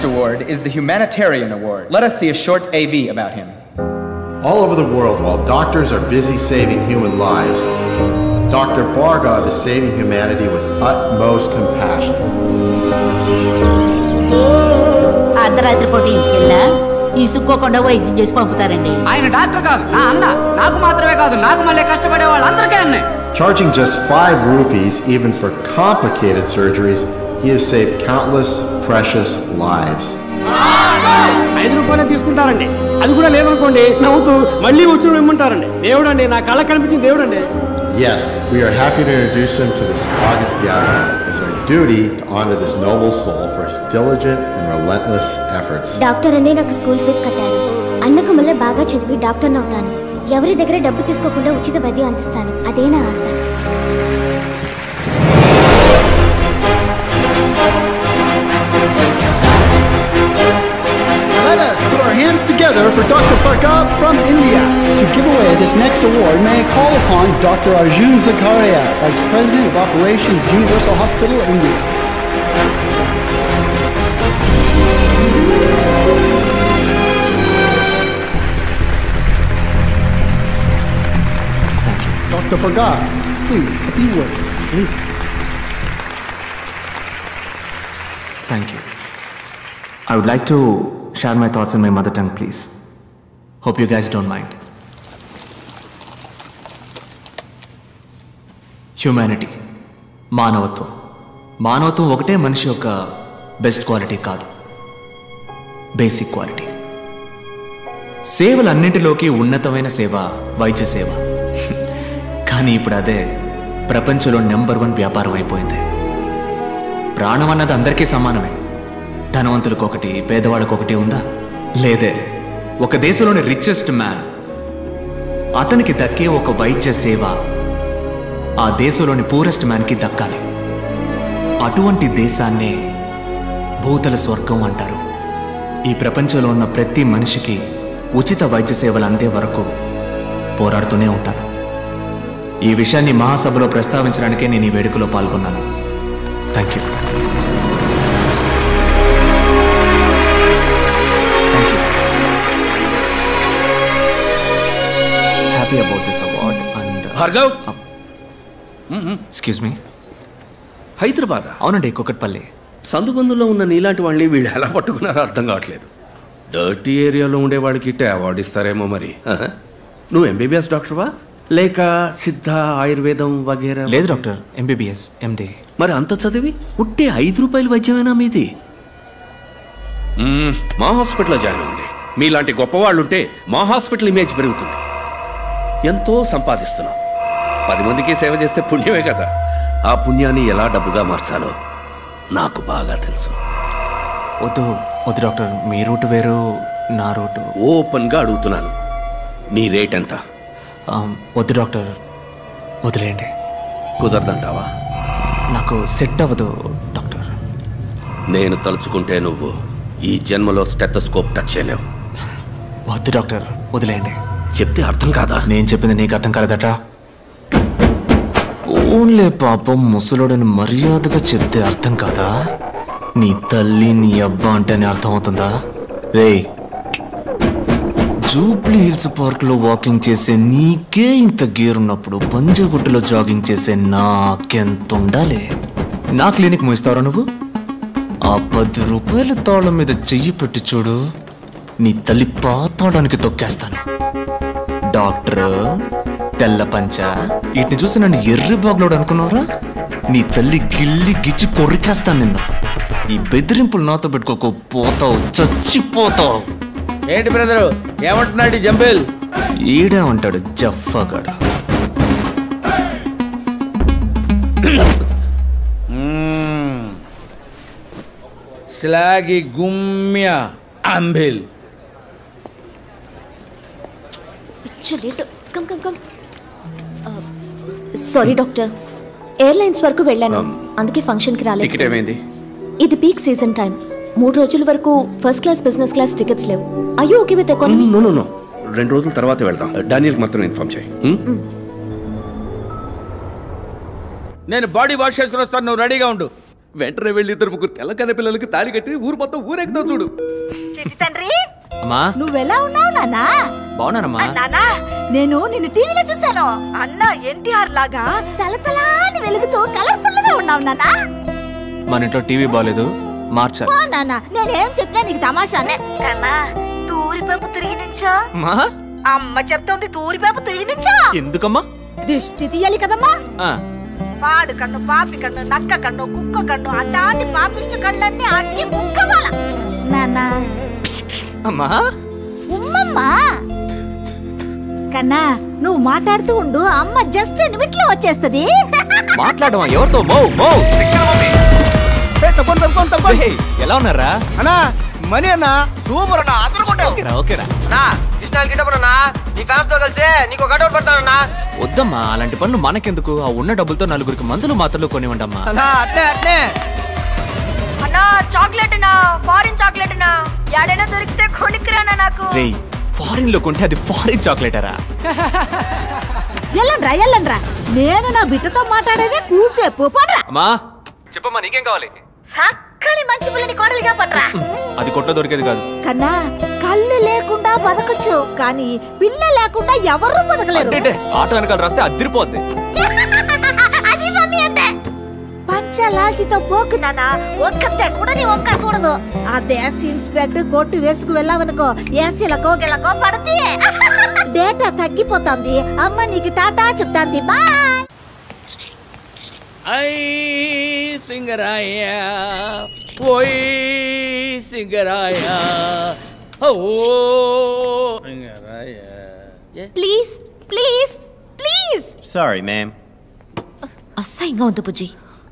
award is the Humanitarian Award. Let us see a short AV about him. All over the world, while doctors are busy saving human lives, Dr. Bhargav is saving humanity with utmost compassion. అర్ధరాత్రి పూట ఇంటికెళ్ళా ఇసుక్కోకుండా వైద్యం చేసి పంపుతారండి. ఆయన doctor కాదు, నా అన్న. నాకు మాత్రమే కాదు, నాకు మళ్ళీ కష్టపడే వాళ్ళందరికీ అన్నే. Charging just 5 rupees even for complicated surgeries, he has saved countless precious lives. 5 రూపాయలే తీసుకుంటారండి. అది కూడా లేదనుకోండి నవ్వుతూ మళ్ళీ వచ్చి ఇమ్మంటారండి. దేవుడండి, నా కళ్ళ కనిపించిన దేవుడండి. Yes, we are happy to introduce him to this August gathering. It's our duty to honor this noble soul for his diligent and relentless efforts. Doctor అనే నాకు స్కూల్ ఫీజు కట్టారు. అన్నకు మళ్ళీ బాగా చదివి డాక్టర్ని అవుతాను. ఎవరి దగ్గర డబ్బు తీసుకోకుండా ఉచిత వైద్యం అందిస్తాను. అదే నా ఆశ. Let us put our hands together for Dr. Bhargav from India. To give away this next award, may I call upon Dr. Arjun Zakaria, Vice President of Operations, Universal Hospital, India. Dr. Bhargav, please, a few words, please. Thank you. I would like to share my thoughts in my mother tongue, please. Hope you guys don't mind. Humanity, మానవత్వం. మానవత్వం ఒకటే మనిషి యొక్క best quality కాదు, basic quality. సేవలన్నింటిలోకి ఉన్నతమైన సేవ వైద్య సేవ. కానీ ఇప్పుడు అదే ప్రపంచంలో నెంబర్ 1 వ్యాపారం అయిపోయింది. ప్రాణం అన్నది అందరికీ సమానమే. ధనవంతులకు ఒకటి, పేదవాళ్ళకు ఒకటి ఉందా? లేదే. ఒక దేశంలోని రిచెస్ట్ మ్యాన్, అతనికి దక్కే ఒక వైద్య సేవ ఆ దేశంలోని పూరెస్ట్ మ్యాన్కి దక్కాలి. అటువంటి దేశాన్నే భూతల స్వర్గం అంటారు. ఈ ప్రపంచంలో ఉన్న ప్రతి మనిషికి ఉచిత వైద్య సేవలు అందే వరకు పోరాడుతూనే ఉంటాను. ఈ విషయాన్ని మహాసభలో ప్రస్తావించడానికే నేను ఈ వేడుకలో పాల్గొన్నాను. Thank you. Happy about this award and Bhargav, excuse me, Hyderabad. అవునండి, కుకట్పల్లి. సందుబందులో ఉన్న నీలాంటి వాళ్ళని వీళ్ళు ఎలా పట్టుకున్నారో అర్థం కావట్లేదు. డర్టీ ఏరియాలో ఉండే వాళ్ళకి ఇట్టే అవార్డు ఇస్తారేమో మరి. నువ్వు ఎంబీబీఎస్ డాక్టర్వా లేక సిద్ధ ఆయుర్వేదం వగేరా? లేదు డాక్టర్, ఎంబీబీఎస్ ఎండి. మరి అంత చదివి ఉట్టే 5 రూపాయలు వైద్యమేనా మీది? మా హాస్పిటల్లో జాయిన్ అవ్వండి. మీలాంటి గొప్పవాళ్ళు ఉంటే మా హాస్పిటల్ ఇమేజ్ పెరుగుతుంది. ఎంతో సంపాదిస్తున్నాం. 10 మందికి సేవ చేస్తే పుణ్యమే కదా. ఆ పుణ్యాన్ని ఎలా డబ్బుగా మార్చాలో నాకు బాగా తెలుసు. వద్దు వద్దు డాక్టర్, మీ రూట్ వేరు, నా రూటు. ఓపెన్గా అడుగుతున్నాను, నీ రేట్ ఎంత? వద్దు డాక్టర్, వదిలేయండి. కుదరదంటావా? నాకు సెట్ అవ్వదు డాక్టర్. నేను తలుచుకుంటే నువ్వు ఈ జన్మలో స్టెథోస్కోప్ టచ్ చేయలేవు. వద్దు డాక్టర్, వదిలేయండి. చెప్తే అర్థం కాదా? నేను చెప్పింది నీకు అర్థం కాలేదట. ఓన్లే పాపం, ముసలోడని మర్యాదగా చెప్తే అర్థం కాదా? నీ తల్లి నీ అబ్బా అంటేనే అర్థం అవుతుందా? రే, జూబ్లీ హిల్స్ పార్క్ లో వాకింగ్ చేసే నీకే ఇంత గేర్ ఉన్నప్పుడు పంజగుట్టలో జాగింగ్ చేసే నాకెంత ఉండాలి? నా క్లినిక్ మూయిస్తావరా నువ్వు? ఆ 10 రూపాయల తాళం మీద చెయ్యి పెట్టి చూడు, నీ తల్లి పాతాడానికి తొక్కేస్తాను. డాక్టర్, తెల్ల పంచ, వీటిని చూసి నన్ను ఎర్రి బాగులోడు అనుకున్నావురా? నీ తల్లి గిల్లి గిచ్చి కొరికేస్తాను నిన్ను. ఈ బెదిరింపులు నాతో పెట్టుకోకు, పోతావు, చచ్చిపోతావు. ఏంటి బ్రదరు, ఏమంటున్నాడు జంబేల్? ఈడే ఉంటాడు జఫ్ఫాగాడు. స్లాగి గుమ్య అంబిల్. సారీ డాక్టర్, ఎయిర్లైన్స్ వరకు వెళ్ళాను, అందుకే ఫంక్షన్కి రాలేదు. టికెట్ ఏమైంది? ఇది పీక్ సీజన్ టైం. 3 రోజుల వరకు first class, business class tickets లేవు. అయ్యో ఓకే విత్ ఎకానమీ? నో 2 రోజుల తర్వాత వెళ్దాం. డానియల్కి మాత్రం ఇన్ఫార్మ్ చేయి. నేను బాడీ వాష్ చేసుకుని వస్తాను, నువ్వు రెడీగా ఉండు. వెంటనే వెళ్ళి 2 తెల్లకన్న పిల్లలకి తాళి కట్టి ఊరు మొత్తం ఊరెక్కుతావు చూడు. తండ్రి అమ్మా నువ్వెలా ఉన్నావు నాన్నా? బాగున్నానమ్మా. నాన్నా నేను నిన్ను టీవీలో చూసాను. అన్న ఎన్టీఆర్ లాగా తలతలాని వెలుగుతూ కలర్ఫుల్ గా ఉన్నావు నాన్నా. మన ఇంట్లో టీవీ బాలేదు, మార్చాలి. నాన్న నేనేం చెప్పినా నీకు తమాషానే కన్నా. తూరిపేపు తిరిగి నుంచో అమ్మ చెప్తోంది. తూరిపేపు తిరిగి నుంచో ఎందుకమ్మా? దిష్టి తీయాలి కదమ్మా. పాడు కన్ను, పాపి కన్ను, నక్క కన్ను, కుక్క కన్ను, అట్లాంటి పాపిష్ట కళ్ళన్నీ అన్ని ముక్కమాల. నాన్న అమ్మా ఉమ్మమ్మా కన్నా నువ్వు మాట్లాడుతూ ఉండు. అమ్మ జస్ట్ నిమిట్లో వచ్చేస్తది. మాట్లాడమా? ఎవరితో? ఎలా ఉన్నారా అన్నా? మనీ అన్నా సూపర్ అన్నా, అందరూ ఓకేరా. నీ ఫ్యాన్స్ తో కలిసి నీకు కటౌట్ పెడతానన్నా. వద్దమ్మా, అలాంటి పనులు మనకెందుకు? ఆ ఉన్న డబ్బులతో 4 మందులు మాత్రలు కొనివ్వండమ్మా. అట్లే అన్నా చాక్లెట్ నా ఫారిన్ చాక్లెట్ నా యాడైనా దొరికితే కొనికిరానా నాకు. రేయ్, ఫారిన్ లో కొంటే అది ఫారిన్ చాక్లెటరా? ఎల్లండ్రా నేను నా బిడ్డతో మాట్లాడేదే కూసేపు పడ్రా. అమ్మా చెప్పమ్మా, నీకేం కావాలి? సక్కని మంచి పిల్లని కోడలిగా పడ్రా. అది కొట్లో దొరికేది కాదు కన్నా. కళ్ళు లేకుండా బతకచ్చు, కానీ పిల్ల లేకుండా ఎవరు బతకలేరు. ఆటో వెనకాల రాస్తే అదిరిపోద్ది. అది మమ్మీ అంటే పంచలాల్చితో పోకు నాన్న. ఒక్కతే కూడా నీ ఒక్క చూడదు. అదే సీన్స్ పెట్టి కొట్టు వేసుకు వెళ్ళావనుకో ఏసీలకో గిలకో పడితే డేటా తగ్గిపోతుంది. అమ్మ నీకు టాటా చెప్తాంది. బాయ్. ఐ సింగరాయ ఓయ్ సింగరాయ ఓ Singaraya. Please please please. Sorry, ma'am. అసహ్యంగా ఉంది బుజ్జి.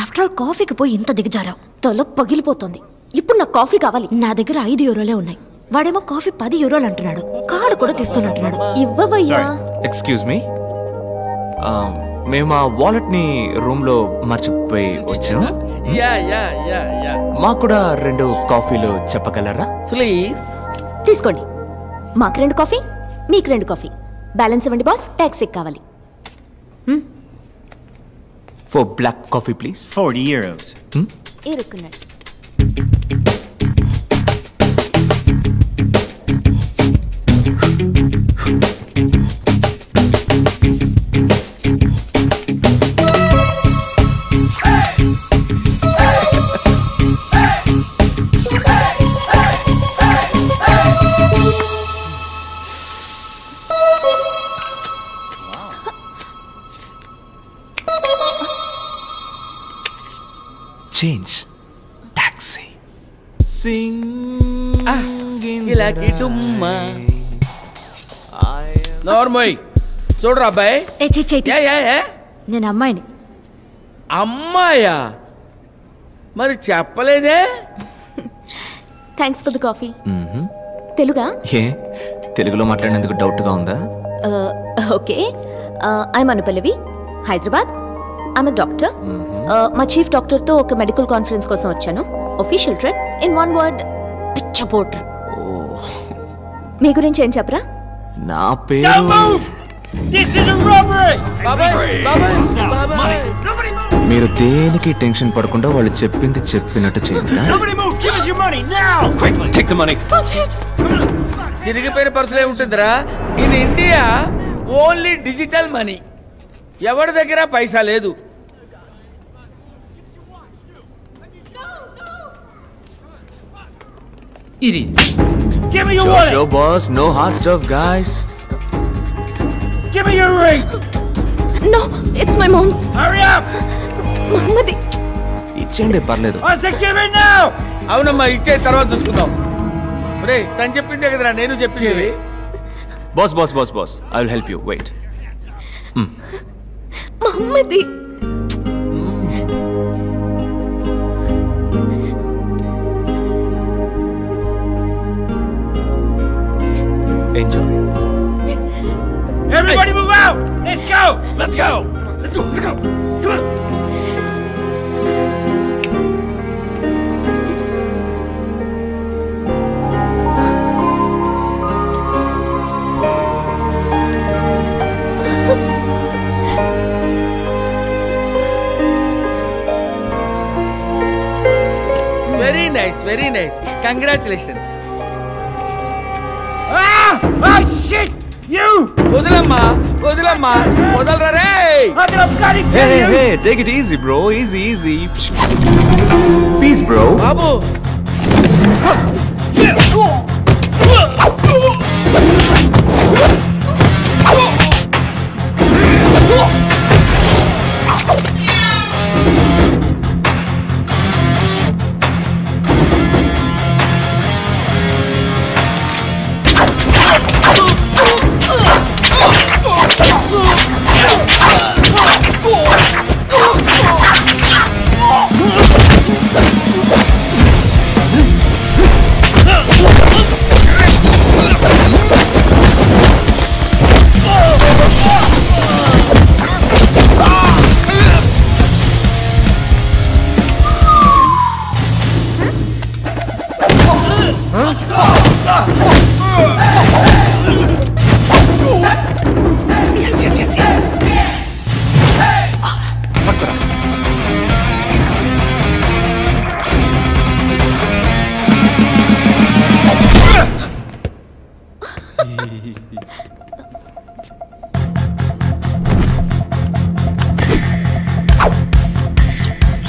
ఆఫ్టర్ ఆల్ కాఫీకి పోయి ఇంత దిగజారావు. తల పగిలిపోతుంది. ఇప్పుడు నాకు కాఫీ కావాలి. నా దగ్గర 5 యూరోలే ఉన్నాయి. వాడేమో కాఫీ 10 యూరోలు అంటున్నాడు. కార్డు కూడా తీసుకొని అంటున్నాడు. ఇవ్వవయ్యా. ఎక్స్క్యూజ్ మీ, మేము ఆ వాలెట్ ని రూమ్ లో మర్చిపోయి వచ్చాము. మాకు కూడా 2 కాఫీలు చెప్పగలరా ప్లీజ్? తీసుకోండి. మాకు 2 కాఫీ, మీకు 2 కాఫీ. బ్యాలెన్స్ ఇవ్వండి బాస్. ట్యాక్సీ కావాలి. For black coffee please. 40 euros. ఇరుక్కున్నాడు. Change taxi. నోర్మోయ్ చూడరా అబ్బాయి. నేను అమ్మాయిని. అమ్మాయా? మరి చెప్పలేదే. Thanks for the coffee. తెలుగా? ఏ తెలుగులో మాట్లాడినందుకు డౌట్ గా ఉందా? Okay. I'm Anupallavi, Hyderabad. I'm doctor. మా చీఫ్ డాక్టర్ తో ఒక మెడికల్ కాన్ఫరెన్స్ కోసం వచ్చాను. Official trip. In one word, పిచ్చపోటర్. మీ గురించి ఏం చెప్పరా? నా పేరు మీరు దేనికి టెన్షన్ పడకుండా వాళ్ళు చెప్పింది చెప్పినట్టు చేయండి. చిరిగిపోయిన పర్సులే ఉంటుందిరా. In India only digital money. ఎవరి దగ్గర పైసా లేదు. Give me your wallet. Show boss, no hard stuff, guys. Give me your ring. No, it's my mom's. Hurry up. మమ్మది. ఇచ్చేయండి పర్లేదు. I said give it now. అవునమ్మా, ఇచ్చే తర్వాత చూసుకుందాం. ఒరే తను చెప్పిందే కదరా నేను చెప్పింది. Boss boss boss boss, I will help you. Wait. మమ్మది. Enjoy. Everybody move out. Let's go. Let's go. Let's go. Let's go. Come on. Very nice congratulations. వదలమ్మా వదలరా రే. Hey, take it easy bro, easy. Peace bro. బాబు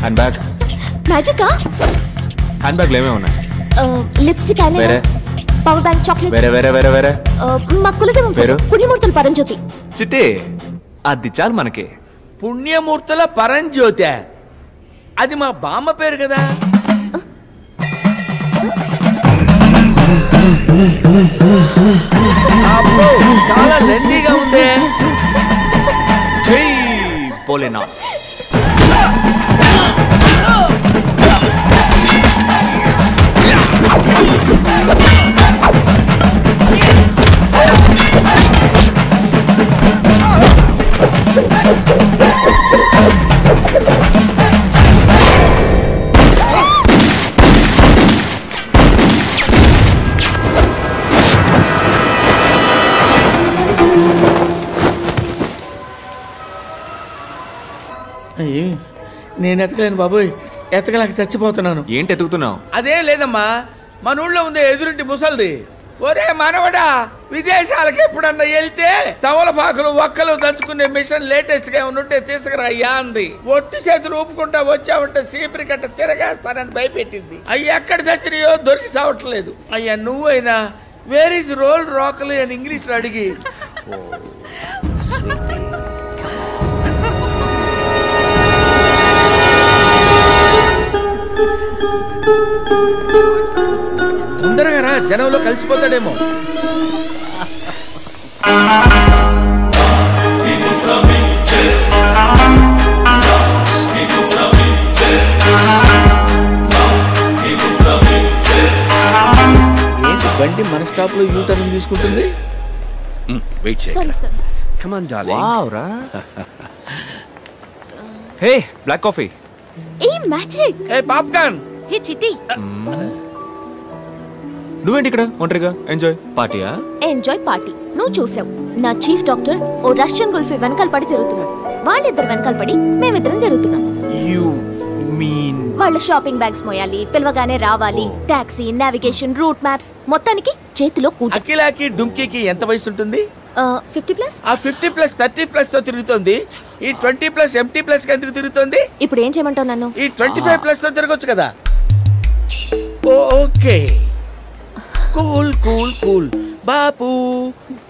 handbag. మ్యాజికా? Handbag ఏమేమి ఉన్నాయి? Lipstick, eyeliner, power bank, chocolate. వేరే మా కులదేవం పుణ్యమూర్తుల పరంజ్యోతి. చిట్టి అది చాలు మనకి. పుణ్యమూర్తుల పరంజ్యోతి అది మా బామ్మ పేరు కదా. చాలా లెండీగా ఉంది. జై భోలేనా. నేను ఎతకలేను బాబోయ్, ఎతకలేక చచ్చిపోతున్నాను. ఏంటి ఎతుకుతున్నావు? అదేం లేదమ్మా, మన ఊళ్ళో ఉంది ఎదురింటి ముసల్ది. ఒరే మనవడా, విదేశాలకు ఎప్పుడన్నా వెళ్తే తమలపాకులు ఒక్కలు దంచుకునే మిషన్ లేటెస్ట్ గా ఉంటే తీసుకురా అయ్యా అంది. ఒట్టి చేతులు ఊపుకుంటా వచ్చావంటే సీపరి కట్ట తిరగేస్తానని భయపెట్టింది. అయ్యి ఎక్కడ చచ్చినాయో దొరికి సావట్లేదు. అయ్యా నువ్వైనా వేర్ ఇస్ రోల్ రాకలు అని ఇంగ్లీష్ లో అడిగి తొందరగా రా, జనంలో కలిసిపోతాడేమో. ఏంటి బండి మన స్టాప్ లో యూ టర్న్ తీసుకుంటుంది? వెయిట్ చేయండి. Come on darling. వావ్ రా. Hey black coffee. ఏ మ్యాజిక్. ఏ పాప్కార్న్. హే చిట్టి. నువ్వేంటి ఇక్కడ ఒంటరిగా? ఎంజాయ్ పార్టీయా? ఎంజాయ్ పార్టీ నువ్వు చూసావు. నా చీఫ్ డాక్టర్ ఓ రష్యన్ గుల్ఫీ వెనకాల పడి తిరుగుతున్నాడు. వాళ్ళిద్దరు వెనకాల పడి మేమిద్దరం తిరుగుతున్నాం. యు మీన్ వాళ్ళ షాపింగ్ బ్యాగ్స్ మోయాలి, పిలవగానే రావాలి, టాక్సీ, నావిగేషన్, రూట్ మ్యాప్స్, మొత్తానికి చేతిలో కూర్చో. అఖిలాకి డుంకీకి ఎంత వయసు ఉంటుంది? 50+. ఆ 50+, 30+ తో తిరుగుతుంది. ఈ 20+ MT+ కి ఎందుకు తిరుగుతుంది? ఇప్పుడు ఏం చేయమంటావు నన్ను? ఈ 25+ తో తిరగొచ్చు కదా. Okay cool cool cool. Bapu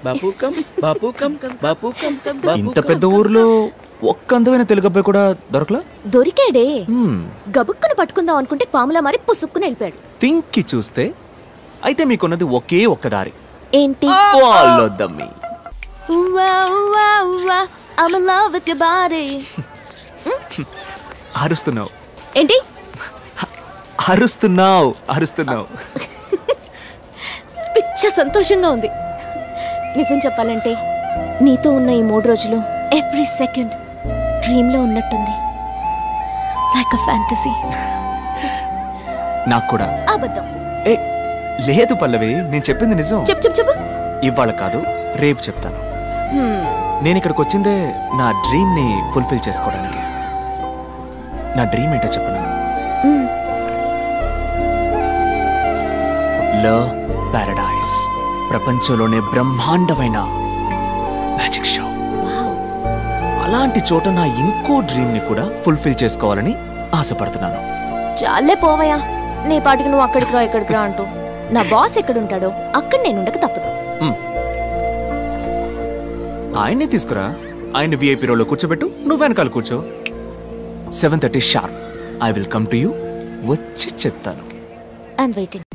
Bapu come Bapu come Bapu come. ఇంత పెద్ద ఊర్లో ఒక్క అందమైన తెలుగు అబ్బాయి కూడా దొరకలా? దొరికాడే. గబుక్కును పట్టుకుందాం అనుకుంటే పాములా మారి పుసుక్కుని వెళ్ళిపోయాడు. థింక్కి చూస్తే అయితే మీకున్నది ఒకే ఒక్క దారి. ఏంటి? Follow the me. I'm in love with your body. అరుస్తున్నావు ఏంటి? అరుస్తున్నావు. పిచ్చ సంతోషంగా ఉంది. నిజం చెప్పాలంటే నీతో ఉన్న ఈ 3 రోజులు ఎవ్రీ సెకండ్ డ్రీమ్ లో ఉన్నట్టుంది. Like a fantasy. నాకు కూడా. అబద్ధం. ఏ లేదు పల్లవి, నేను చెప్పింది నిజం. చెప్పు. ఇవాళ కాదు, రేపు చెప్తాను. నేను ఇక్కడికి వచ్చిందే నా డ్రీమ్ ని ఫుల్ఫిల్ చేసుకోవడానికి. నా డ్రీమ్ ఏంటో చెప్పనా? కలర్ పారడైజ్, ప్రపంచంలోనే బ్రహ్మాండమైన మ్యాజిక్ షో. అలాంటి చోట నా ఇంకో డ్రీమ్ ని కూడా ఫుల్ఫిల్ చేసుకోవాలని ఆశపడుతున్నాను. చాలే పోవయ్యా, నీ పాటికి నువ్వు అక్కడికి రా ఇక్కడికి రా అంటూ. నా బాస్ ఎక్కడుంటాడో అక్కడ నేను ఉండక తప్పదు. ఆయన్ని తీసుకురా, ఆయన విఐపీ రోలో కూర్చోబెట్టు, నువ్వు వెనకాల కూర్చో. 7:30 sharp I will come to you. వచ్చి చెప్తాను. I'm waiting.